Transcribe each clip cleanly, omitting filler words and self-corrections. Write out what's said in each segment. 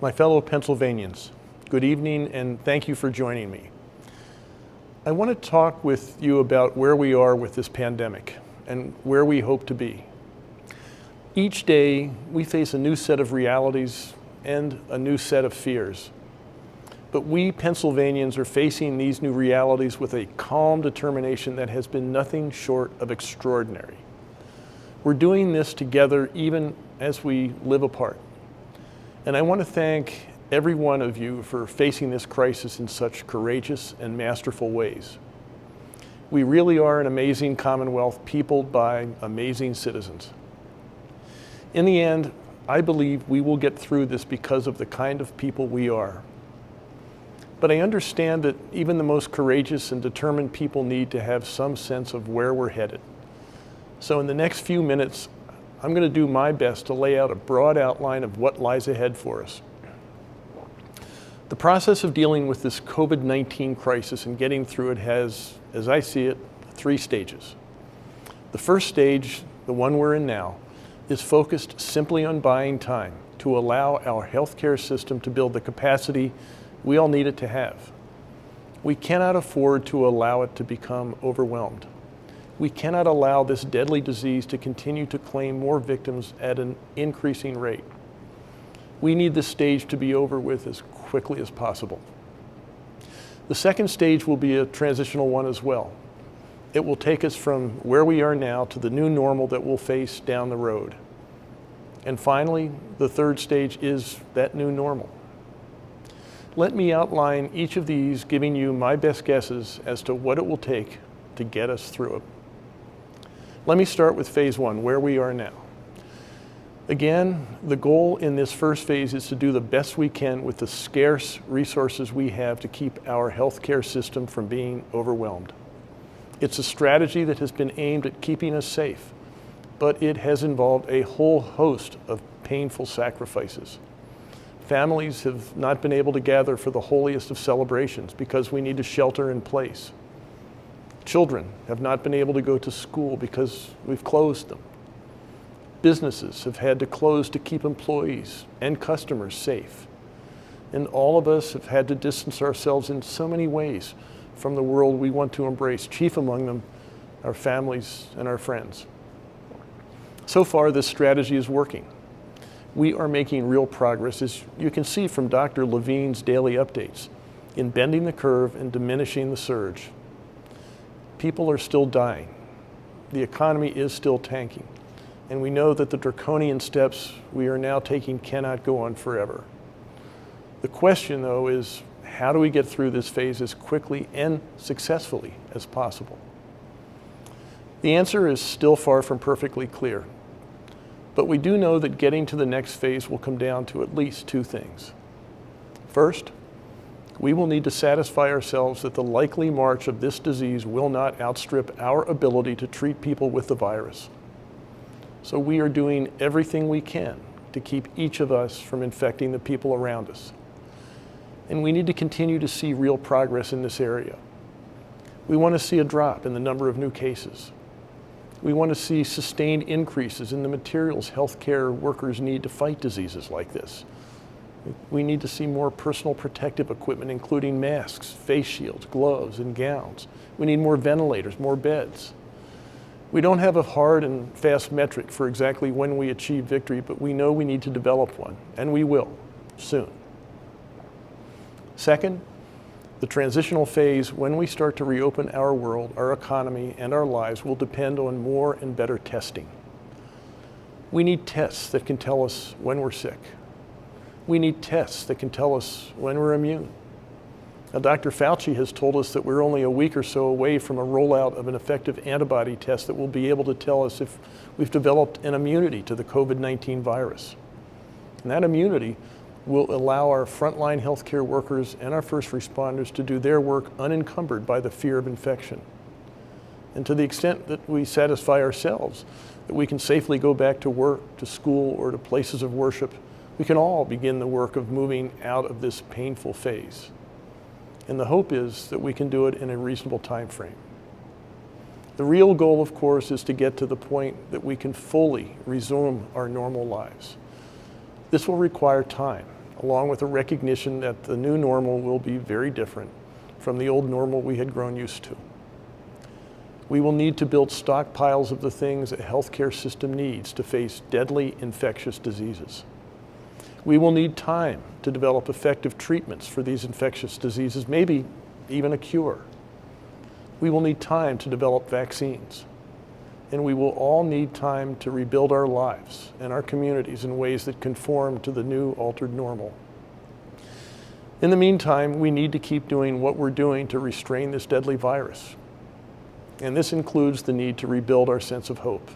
My fellow Pennsylvanians, good evening and thank you for joining me. I want to talk with you about where we are with this pandemic and where we hope to be. Each day we face a new set of realities and a new set of fears. But we Pennsylvanians are facing these new realities with a calm determination that has been nothing short of extraordinary. We're doing this together even as we live apart. And I want to thank every one of you for facing this crisis in such courageous and masterful ways. We really are an amazing Commonwealth peopled by amazing citizens. In the end, I believe we will get through this because of the kind of people we are. But I understand that even the most courageous and determined people need to have some sense of where we're headed. So in the next few minutes, I'm going to do my best to lay out a broad outline of what lies ahead for us. The process of dealing with this COVID-19 crisis and getting through it has, as I see it, 3 stages. The first stage, the one we're in now, is focused simply on buying time to allow our healthcare system to build the capacity we all need it to have. We cannot afford to allow it to become overwhelmed. We cannot allow this deadly disease to continue to claim more victims at an increasing rate. We need this stage to be over with as quickly as possible. The second stage will be a transitional one as well. It will take us from where we are now to the new normal that we'll face down the road. And finally, the third stage is that new normal. Let me outline each of these, giving you my best guesses as to what it will take to get us through it. Let me start with phase 1, where we are now. Again, the goal in this first phase is to do the best we can with the scarce resources we have to keep our healthcare system from being overwhelmed. It's a strategy that has been aimed at keeping us safe, but it has involved a whole host of painful sacrifices. Families have not been able to gather for the holiest of celebrations because we need to shelter in place. Children have not been able to go to school because we've closed them. Businesses have had to close to keep employees and customers safe. And all of us have had to distance ourselves in so many ways from the world we want to embrace, chief among them our families and our friends. So far, this strategy is working. We are making real progress, as you can see from Dr. Levine's daily updates, in bending the curve and diminishing the surge. People are still dying. The economy is still tanking. And we know that the draconian steps we are now taking cannot go on forever. The question, though, is how do we get through this phase as quickly and successfully as possible? The answer is still far from perfectly clear. But we do know that getting to the next phase will come down to at least 2 things. First, we will need to satisfy ourselves that the likely march of this disease will not outstrip our ability to treat people with the virus. So we are doing everything we can to keep each of us from infecting the people around us. And we need to continue to see real progress in this area. We want to see a drop in the number of new cases. We want to see sustained increases in the materials healthcare workers need to fight diseases like this. We need to see more personal protective equipment, including masks, face shields, gloves, and gowns. We need more ventilators, more beds. We don't have a hard and fast metric for exactly when we achieve victory, but we know we need to develop one, and we will, soon. Second, the transitional phase, when we start to reopen our world, our economy, and our lives, will depend on more and better testing. We need tests that can tell us when we're sick. We need tests that can tell us when we're immune. Now, Dr. Fauci has told us that we're only a week or so away from a rollout of an effective antibody test that will be able to tell us if we've developed an immunity to the COVID-19 virus. And that immunity will allow our frontline healthcare workers and our first responders to do their work unencumbered by the fear of infection. And to the extent that we satisfy ourselves that we can safely go back to work, to school, or to places of worship, we can all begin the work of moving out of this painful phase. And the hope is that we can do it in a reasonable time frame. The real goal, of course, is to get to the point that we can fully resume our normal lives. This will require time along with a recognition that the new normal will be very different from the old normal we had grown used to. We will need to build stockpiles of the things a healthcare system needs to face deadly infectious diseases. We will need time to develop effective treatments for these infectious diseases, maybe even a cure. We will need time to develop vaccines. And we will all need time to rebuild our lives and our communities in ways that conform to the new altered normal. In the meantime, we need to keep doing what we're doing to restrain this deadly virus. And this includes the need to rebuild our sense of hope.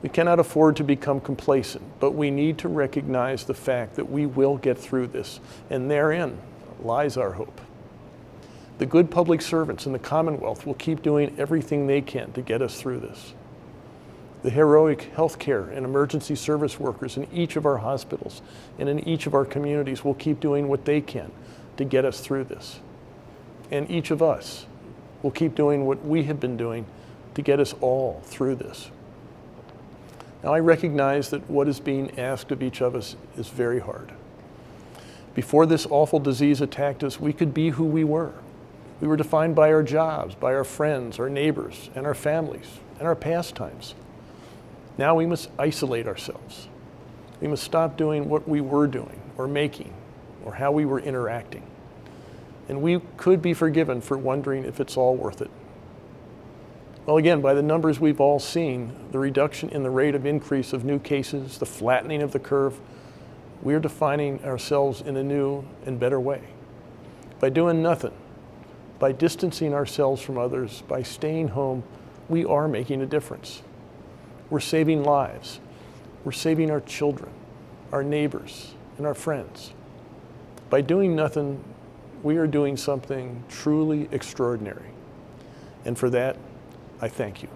We cannot afford to become complacent, but we need to recognize the fact that we will get through this, and therein lies our hope. The good public servants in the Commonwealth will keep doing everything they can to get us through this. The heroic healthcare and emergency service workers in each of our hospitals and in each of our communities will keep doing what they can to get us through this. And each of us will keep doing what we have been doing to get us all through this. Now, I recognize that what is being asked of each of us is very hard. Before this awful disease attacked us, we could be who we were. We were defined by our jobs, by our friends, our neighbors, and our families, and our pastimes. Now we must isolate ourselves. We must stop doing what we were doing, or making, or how we were interacting. And we could be forgiven for wondering if it's all worth it. Well, again, by the numbers we've all seen, the reduction in the rate of increase of new cases, the flattening of the curve, we're defining ourselves in a new and better way. By doing nothing, by distancing ourselves from others, by staying home, we are making a difference. We're saving lives. We're saving our children, our neighbors, and our friends. By doing nothing, we are doing something truly extraordinary. And for that, I thank you.